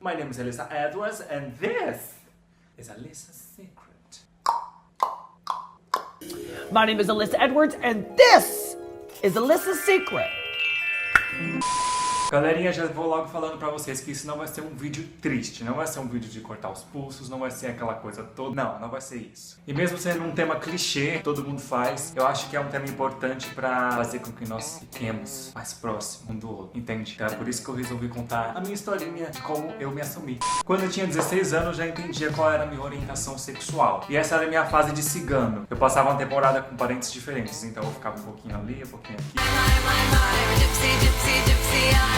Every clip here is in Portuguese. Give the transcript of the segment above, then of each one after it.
My name is Alyssa Edwards and this is Alyssa's Secret. My name is Alyssa Edwards and this is Alyssa's Secret. Galerinha, já vou logo falando pra vocês que isso não vai ser um vídeo triste, não vai ser um vídeo de cortar os pulsos, não vai ser aquela coisa toda, não vai ser isso. E mesmo sendo um tema clichê, todo mundo faz, eu acho que é um tema importante pra fazer com que nós fiquemos mais próximos um do outro, entende? Então é por isso que eu resolvi contar a minha historinha de como eu me assumi. Quando eu tinha 16 anos, eu já entendia qual era a minha orientação sexual. E essa era a minha fase de cigano. Eu passava uma temporada com parentes diferentes, então eu ficava um pouquinho ali, um pouquinho aqui.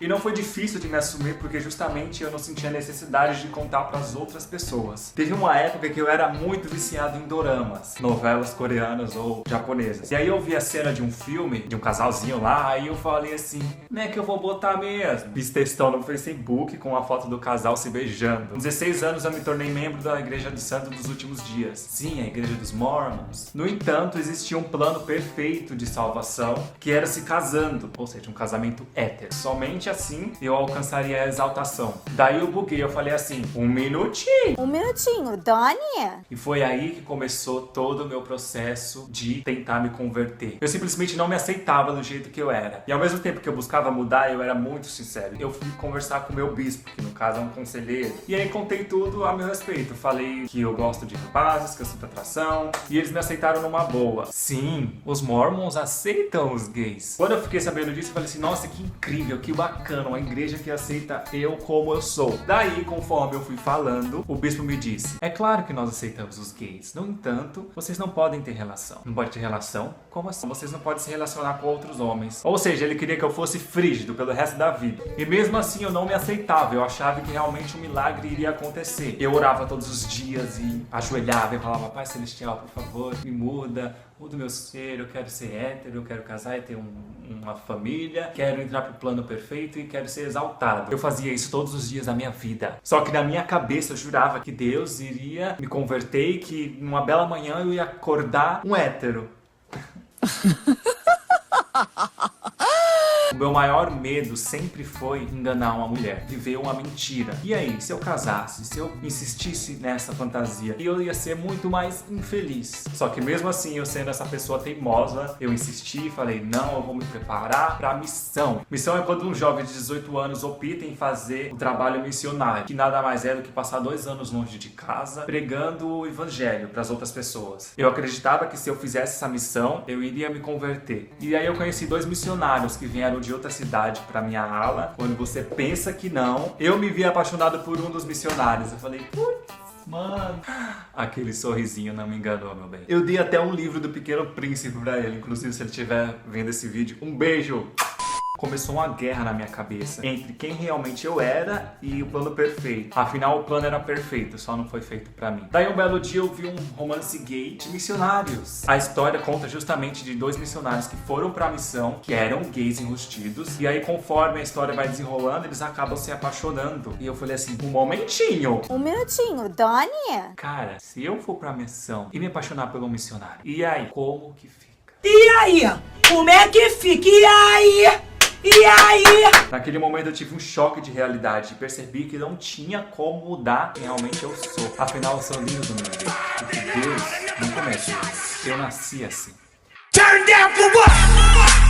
E não foi difícil de me assumir porque justamente eu não sentia necessidade de contar para as outras pessoas. Teve uma época que eu era muito viciado em doramas, novelas coreanas ou japonesas. E aí eu vi a cena de um filme, de um casalzinho lá, aí eu falei assim, como é que eu vou botar mesmo? Fiz textão no Facebook com a foto do casal se beijando. Com 16 anos eu me tornei membro da Igreja do Santo dos Últimos Dias. Sim, a Igreja dos Mormons. No entanto, existia um plano perfeito de salvação, que era se casando, ou seja, um casamento hétero. Somente assim eu alcançaria a exaltação. Daí eu buguei, eu falei assim, um minutinho, Donnie. E foi aí que começou todo o meu processo de tentar me converter. Eu simplesmente não me aceitava do jeito que eu era. E ao mesmo tempo que eu buscava mudar, eu era muito sincero. Eu fui conversar com o meu bispo, que no caso é um conselheiro. E aí contei tudo a meu respeito. Falei que eu gosto de rapazes, que eu sinto atração. E eles me aceitaram numa boa. Sim, os Mormons aceitam os gays. Quando eu fiquei sabendo disso, eu falei assim, nossa, que incrível, que bacana, uma igreja que aceita eu como eu sou. Daí, conforme eu fui falando, o bispo me disse, é claro que nós aceitamos os gays. No entanto, vocês não podem ter relação. Não pode ter relação? Como assim? Vocês não podem se relacionar com outros homens. Ou seja, ele queria que eu fosse frígido pelo resto da vida. E mesmo assim eu não me aceitava. Eu achava que realmente um milagre iria acontecer. Eu orava todos os dias e ajoelhava e falava, Pai Celestial, por favor, me muda o meu ser, eu quero ser hétero, eu quero casar e ter uma família, quero entrar pro plano perfeito e quero ser exaltado. Eu fazia isso todos os dias da minha vida. Só que na minha cabeça eu jurava que Deus iria me converter e que numa bela manhã eu ia acordar um hétero. O meu maior medo sempre foi enganar uma mulher, viver uma mentira. E aí, se eu casasse, se eu insistisse nessa fantasia, eu ia ser muito mais infeliz. Só que mesmo assim, eu sendo essa pessoa teimosa, eu insisti e falei, não, eu vou me preparar para a missão. Missão é quando um jovem de 18 anos opta em fazer o trabalho missionário, que nada mais é do que passar 2 anos longe de casa, pregando o evangelho para as outras pessoas. Eu acreditava que se eu fizesse essa missão, eu iria me converter. E aí eu conheci 2 missionários que vieram de outra cidade pra minha ala. Quando você pensa que não, eu me vi apaixonado por um dos missionários. Eu falei, putz, mano, aquele sorrisinho não me enganou, meu bem. Eu dei até um livro do Pequeno Príncipe pra ele, inclusive se ele estiver vendo esse vídeo, um beijo! Começou uma guerra na minha cabeça entre quem realmente eu era e o plano perfeito. Afinal, o plano era perfeito, só não foi feito pra mim. Daí um belo dia eu vi um romance gay de missionários. A história conta justamente de 2 missionários que foram pra missão, que eram gays enrustidos. E aí, conforme a história vai desenrolando, eles acabam se apaixonando. E eu falei assim, um momentinho, Donnie. cara, se eu for pra missão e me apaixonar pelo missionário, e aí, como que fica? E aí? Como é que fica? E aí? E aí? Naquele momento eu tive um choque de realidade e percebi que não tinha como mudar quem realmente eu sou. Afinal, eu sou lindo do meu jeito. Porque Deus não comete isso. Eu nasci assim. Turn down for what?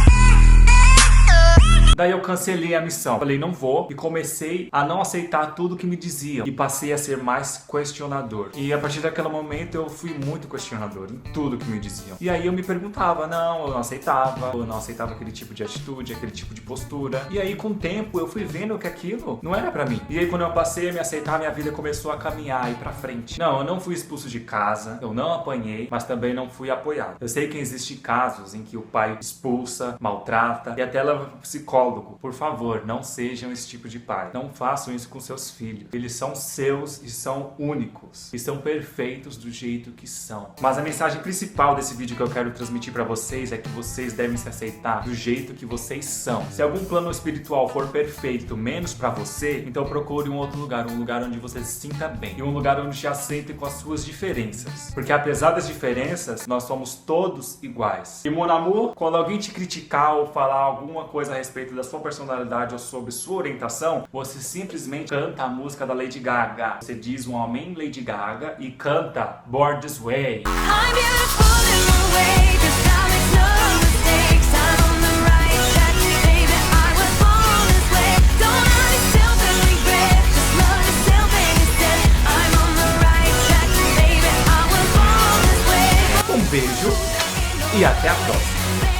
Daí eu cancelei a missão. Falei, não vou. E comecei a não aceitar tudo que me diziam. E passei a ser mais questionador. E a partir daquele momento eu fui muito questionador em tudo que me diziam. E aí eu me perguntava, não, eu não aceitava aquele tipo de atitude, aquele tipo de postura. E aí com o tempo eu fui vendo que aquilo não era pra mim. E aí quando eu passei a me aceitar, minha vida começou a caminhar, ir pra frente. Não, eu não fui expulso de casa, eu não apanhei, mas também não fui apoiado. Eu sei que existem casos em que o pai expulsa, maltrata e até leva pro psicólogo. Por favor, não sejam esse tipo de pai. Não façam isso com seus filhos. Eles são seus e são únicos. E são perfeitos do jeito que são. Mas a mensagem principal desse vídeo que eu quero transmitir pra vocês é que vocês devem se aceitar do jeito que vocês são. Se algum plano espiritual for perfeito menos pra você, então procure um outro lugar. Um lugar onde você se sinta bem. E um lugar onde te aceite com as suas diferenças. Porque apesar das diferenças, nós somos todos iguais. E mon amour, quando alguém te criticar ou falar alguma coisa a respeito da sua personalidade ou sobre sua orientação, você simplesmente canta a música da Lady Gaga. Você diz um amém Lady Gaga e canta Born This Way. I'm beautiful in my way, 'cause God makes no mistakes. I'm on the right track, baby. I was born this way. Don't hurt yourself and regret. Just love yourself and instead. I'm on the right track, baby. I was born this way. Um beijo e até a próxima.